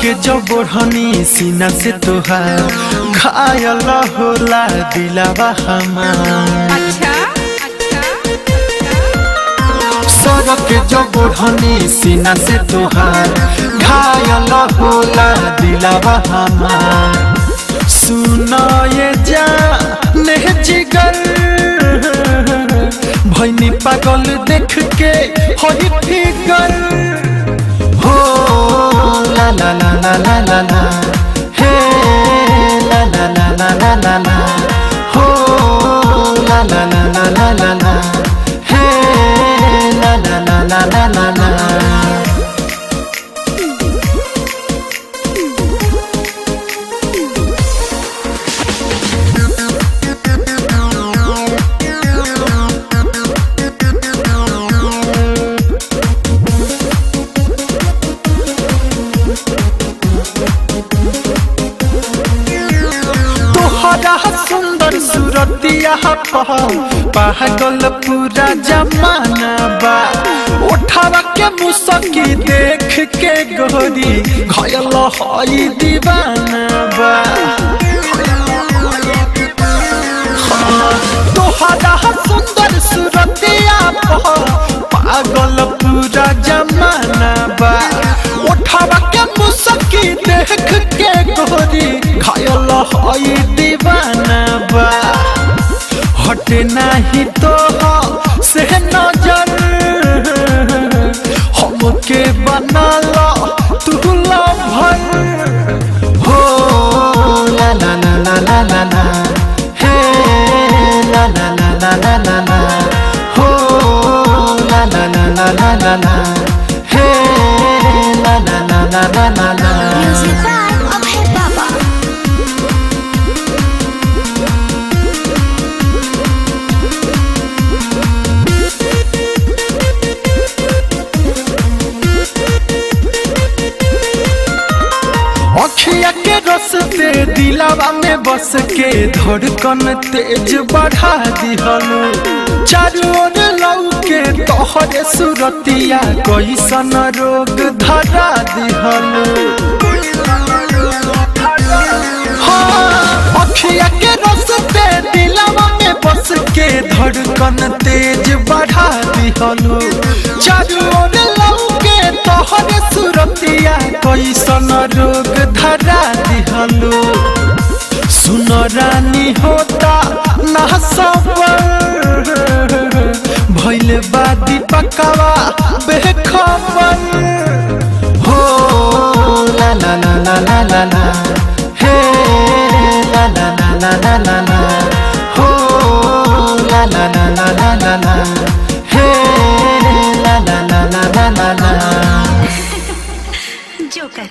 के जो बोढ़नी सीना से तोहार घायल होला दिलावा हमार। सर के जो बोढ़नी सीना से तोहार घायल होला दिलावा हमार। सुना ये जाने जिगर भैनी पागल देख के होई फिगर हो ला ला ला ला ला ला ला हे ला ला ला ला ला ला ला हो ला ला ला ला ला ला ला हे ला ला ला ला ला ला ला। सुंदर सूरतिया पागल पूरा जमाना बा। उठावा के मुसकी देख के गोरी घायल हई दीवाना बा। तोहरा सुंदर सूरतिया पागल पूरा जमाना बा। उठावा के मुसकी देख के गोरी घायल हई दीवाना बा। हटे नहीं तो से नजर हमके बना लो तू लभर हो ला ला ला ला ला ला ला हे ला ला ला ला ला ला ला हो ला ला ला ला ला ला ला हे ला ला ला ला ला ला ला। अखिया के रस्ते दिलावा में बस के धड़कन तेज बढ़ा दिहनु। चारों ओर लौके तोहरे सूरतिया कैसन रोग धरा दिहनु। हाँ अखिया के रस्ते दिलावा में बस के धड़कन तेज बढ़ा दिहनु। चारों ओर लौके तोहरे सूरतिया कैसन रोग धरा दिहनु। सुन रानी होता ना सबर भइल बा दीपकवा बेखबर हो ला ला ला ला ला ला ला हे ला ला ला ला ला ला ला हो ला ला ला ला ला ला ला हे ला ला ला ला ला ला ला। जोकर।